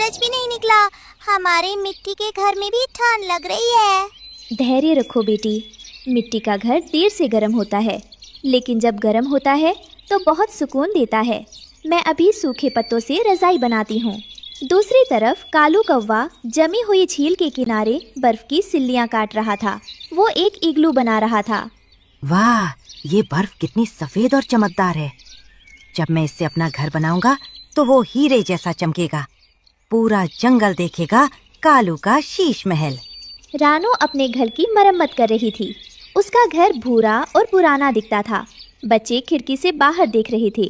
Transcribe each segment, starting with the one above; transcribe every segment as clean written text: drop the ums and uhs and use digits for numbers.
सूरज भी नहीं निकला। हमारे मिट्टी के घर में भी ठंड लग रही है। धैर्य रखो बेटी, मिट्टी का घर देर से गर्म होता है, लेकिन जब गर्म होता है तो बहुत सुकून देता है। मैं अभी सूखे पत्तों से रज़ाई बनाती हूँ। दूसरी तरफ कालू कौवा जमी हुई झील के किनारे बर्फ की सिल्लियाँ काट रहा था। वो एक इग्लू बना रहा था। वाह, ये बर्फ कितनी सफेद और चमकदार है। जब मैं इससे अपना घर बनाऊंगा तो वो हीरे जैसा चमकेगा। पूरा जंगल देखेगा कालू का शीश महल। रानो अपने घर की मरम्मत कर रही थी। उसका घर भूरा और पुराना दिखता था। बच्चे खिड़की से बाहर देख रहे थे।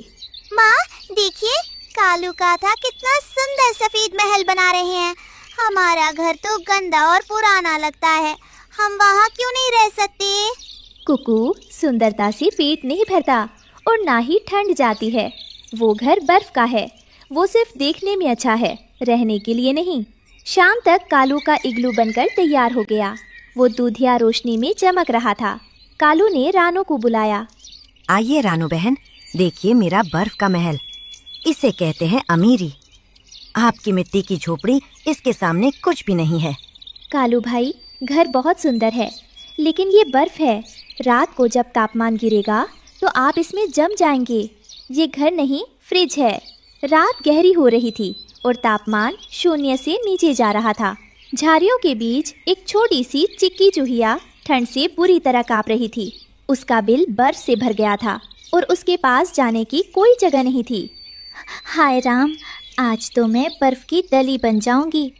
माँ देखिए, कालू का था कितना सुंदर सफेद महल बना रहे हैं। हमारा घर तो गंदा और पुराना लगता है। हम वहाँ क्यों नहीं रह सकते? कुकू, सुंदरता से पेट नहीं भरता और ना ही ठंड जाती है। वो घर बर्फ का है। वो सिर्फ देखने में अच्छा है, रहने के लिए नहीं। शाम तक कालू का इग्लू बनकर तैयार हो गया। वो दूधिया रोशनी में चमक रहा था। कालू ने रानो को बुलाया। आइए रानो बहन, देखिए मेरा बर्फ का महल। इसे कहते हैं अमीरी। आपकी मिट्टी की झोपड़ी इसके सामने कुछ भी नहीं है। कालू भाई, घर बहुत सुंदर है, लेकिन ये बर्फ है। रात को जब तापमान गिरेगा तो आप इसमें जम जाएंगे। ये घर नहीं, फ्रिज है। रात गहरी हो रही थी और तापमान 0 से नीचे जा रहा था। झाड़ियों के बीच एक छोटी सी चिक्की चूहिया ठंड से बुरी तरह कांप रही थी। उसका बिल बर्फ से भर गया था और उसके पास जाने की कोई जगह नहीं थी। हाय राम, आज तो मैं बर्फ की डली बन जाऊंगी।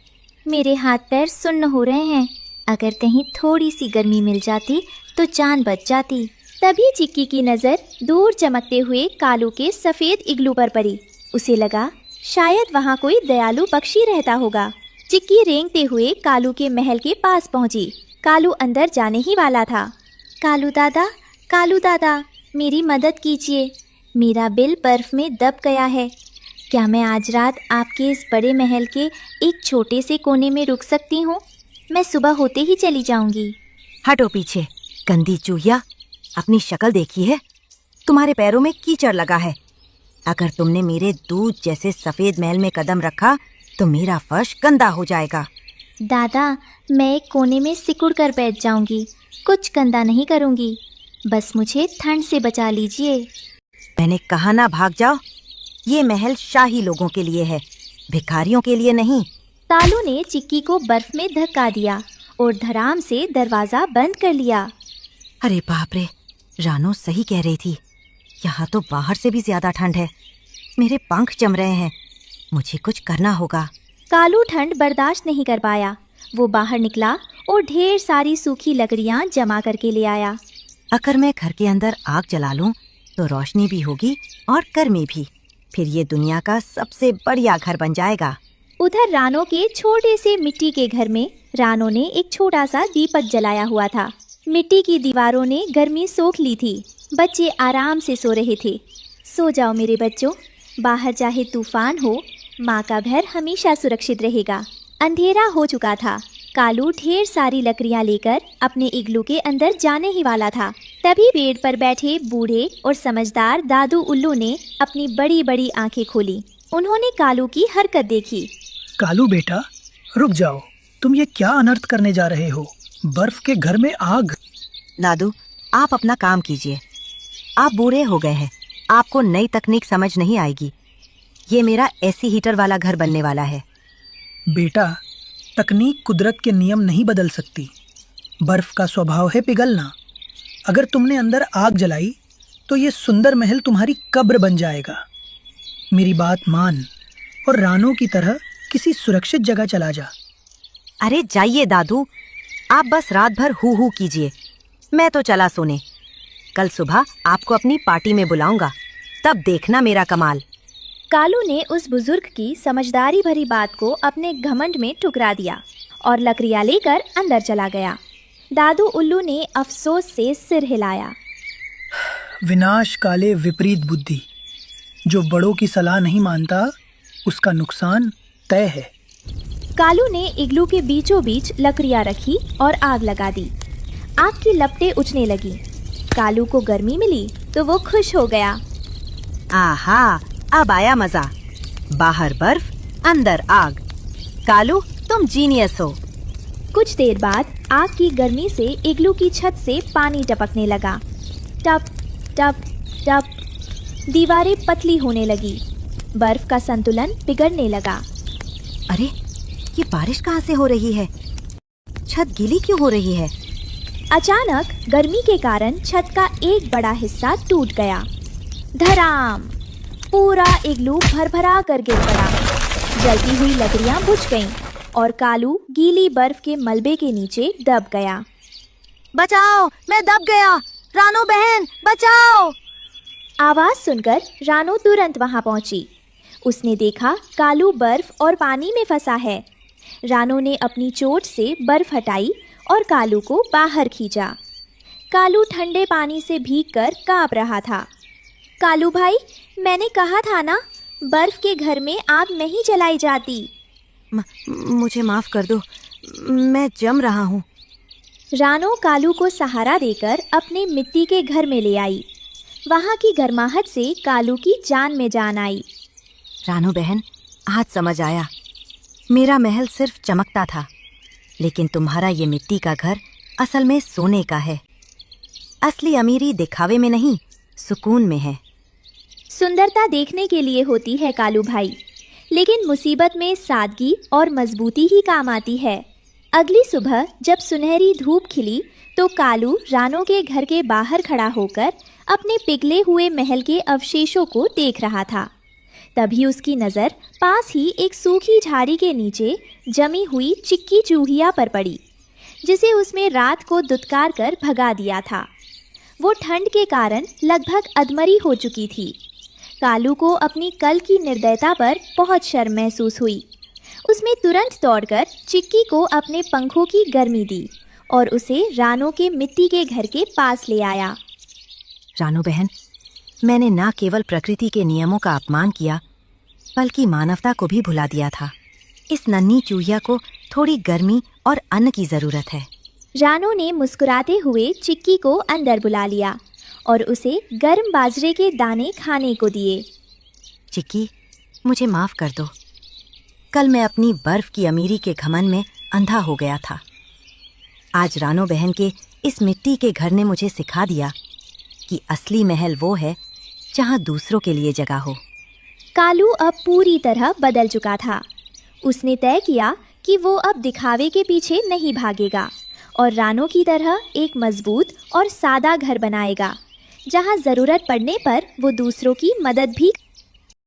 मेरे हाथ पैर सुन्न हो रहे हैं। अगर कहीं थोड़ी सी गर्मी मिल जाती तो जान बच जाती। तभी चिक्की की नज़र दूर चमकते हुए कालू के सफ़ेद इग्लू पर पड़ी। उसे लगा शायद वहाँ कोई दयालु पक्षी रहता होगा। चिक्की रेंगते हुए कालू के महल के पास पहुँची। कालू अंदर जाने ही वाला था। कालू दादा, मेरी मदद कीजिए। मेरा बिल बर्फ में दब गया है। क्या मैं आज रात आपके इस बड़े महल के एक छोटे से कोने में रुक सकती हूँ? मैं सुबह होते ही चली जाऊंगी। हटो पीछे, गंदी चूहिया। अपनी शक्ल देखी है? तुम्हारे पैरों में कीचड़ लगा है। अगर तुमने मेरे दूध जैसे सफेद महल में कदम रखा तो मेरा फर्श गंदा हो जाएगा। दादा, मैं एक कोने में सिकुड़ कर बैठ जाऊंगी। कुछ गंदा नहीं करूंगी। बस मुझे ठंड से बचा लीजिए। मैंने कहा ना भाग जाओ। ये महल शाही लोगों के लिए है, भिखारियों के लिए नहीं। कालू ने चिक्की को बर्फ में धक्का दिया और धड़ाम से दरवाजा बंद कर लिया। अरे बाप रे, रानो सही कह रही थी। यहाँ तो बाहर से भी ज्यादा ठंड है। मेरे पंख जम रहे हैं। मुझे कुछ करना होगा। कालू ठंड बर्दाश्त नहीं कर पाया। वो बाहर निकला और ढेर सारी सूखी लकड़ियाँ जमा करके ले आया। अगर मैं घर के अंदर आग जला लूं तो रोशनी भी होगी और गर्मी भी। फिर ये दुनिया का सबसे बढ़िया घर बन जाएगा। उधर रानो के छोटे से मिट्टी के घर में रानो ने एक छोटा सा दीपक जलाया हुआ था। मिट्टी की दीवारों ने गर्मी सोख ली थी। बच्चे आराम से सो रहे थे। सो जाओ मेरे बच्चों, बाहर चाहे तूफान हो, माँ का घर हमेशा सुरक्षित रहेगा। अंधेरा हो चुका था। कालू ढेर सारी लकड़ियाँ लेकर अपने इग्लू के अंदर जाने ही वाला था। तभी पेड़ पर बैठे बूढ़े और समझदार दादू उल्लू ने अपनी बड़ी बड़ी आंखें खोली। उन्होंने कालू की हरकत देखी। कालू बेटा, रुक जाओ। तुम ये क्या अनर्थ करने जा रहे हो? बर्फ के घर में आग। दादू, आप अपना काम कीजिए। आप बूढ़े हो गए हैं। आपको नई तकनीक समझ नहीं आएगी। ये मेरा एसी हीटर वाला घर बनने वाला है। बेटा, तकनीक कुदरत के नियम नहीं बदल सकती। बर्फ का स्वभाव है पिघलना। अगर तुमने अंदर आग जलाई तो ये सुंदर महल तुम्हारी कब्र बन जाएगा। मेरी बात मान और रानो की तरह किसी सुरक्षित जगह चला जा। अरे जाइए दादू, आप बस रात भर हू कीजिए। मैं तो चला सोने। कल सुबह आपको अपनी पार्टी में बुलाऊंगा, तब देखना मेरा कमाल। कालू ने उस बुजुर्ग की समझदारी भरी बात को अपने घमंड में ठुकरा दिया और लकड़ियाँ लेकर अंदर चला गया। दादू उल्लू ने अफसोस से सिर हिलाया। विनाश काले विपरीत बुद्धि। जो बड़ों की सलाह नहीं मानता उसका नुकसान तय है। कालू ने इग्लू के बीचों बीच लकड़ियाँ रखी और आग लगा दी। आग की लपटें उठने लगी। कालू को गर्मी मिली तो वो खुश हो गया। आहा, अब आया मजा। बाहर बर्फ, अंदर आग। कालू, तुम जीनियस हो। कुछ देर बाद आग की गर्मी से इग्लू की छत से पानी टपकने लगा। टप टप टप दीवारें पतली होने लगी। बर्फ का संतुलन बिगड़ने लगा। अरे, ये बारिश कहाँ से हो रही है? छत गीली क्यों हो रही है? अचानक गर्मी के कारण छत का एक बड़ा हिस्सा टूट गया। धड़ाम! पूरा इग्लू भरभरा कर गिर पड़ा। जलती हुई लकड़ियां बुझ गईं और कालू गीली बर्फ के मलबे के नीचे दब गया। बचाओ, मैं दब गया। रानू बहन, बचाओ! आवाज सुनकर रानू तुरंत वहां पहुंची। उसने देखा कालू बर्फ और पानी में फंसा है। रानू ने अपनी चोट से बर्फ हटाई और कालू को बाहर खींचा। कालू ठंडे पानी से भीगकर कांप रहा था। कालू भाई, मैंने कहा था ना, बर्फ के घर में आग नहीं जलाई जाती। मुझे माफ कर दो, मैं जम रहा हूँ। रानू कालू को सहारा देकर अपने मिट्टी के घर में ले आई। वहाँ की गर्माहट से कालू की जान में जान आई। रानू बहन, आज समझ आया। मेरा महल सिर्फ चमकता था, लेकिन तुम्हारा ये मिट्टी का घर असल में सोने का है। असली अमीरी दिखावे में नहीं, सुकून में है। सुंदरता देखने के लिए होती है कालू भाई, लेकिन मुसीबत में सादगी और मजबूती ही काम आती है। अगली सुबह जब सुनहरी धूप खिली तो कालू रानू के घर के बाहर खड़ा होकर अपने पिघले हुए महल के अवशेषों को देख रहा था। तभी उसकी नज़र पास ही एक सूखी झाड़ी के नीचे जमी हुई चिक्की चूहिया पर पड़ी, जिसे उसमें रात को दुत्कार कर भगा दिया था। वो ठंड के कारण लगभग अधमरी हो चुकी थी। कालू को अपनी कल की निर्दयता पर बहुत शर्म महसूस हुई। उसने तुरंत दौड़कर चिक्की को अपने पंखों की गर्मी दी और उसे रानू के मिट्टी के घर के पास ले आया। रानू बहन, मैंने न केवल प्रकृति के नियमों का अपमान किया, बल्कि मानवता को भी भुला दिया था। इस नन्ही चूहिया को थोड़ी गर्मी और अन्न की जरूरत है। रानू ने मुस्कुराते हुए चिक्की को अंदर बुला लिया और उसे गर्म बाजरे के दाने खाने को दिए। चिक्की, मुझे माफ कर दो। कल मैं अपनी बर्फ की अमीरी के घमंड में अंधा हो गया था। आज रानू बहन के इस मिट्टी के घर ने मुझे सिखा दिया कि असली महल वो है जहाँ दूसरों के लिए जगह हो। कालू अब पूरी तरह बदल चुका था। उसने तय किया कि वो अब दिखावे के पीछे नहीं भागेगा और रानू की तरह एक मजबूत और सादा घर बनाएगा, जहाँ ज़रूरत पड़ने पर वो दूसरों की मदद भी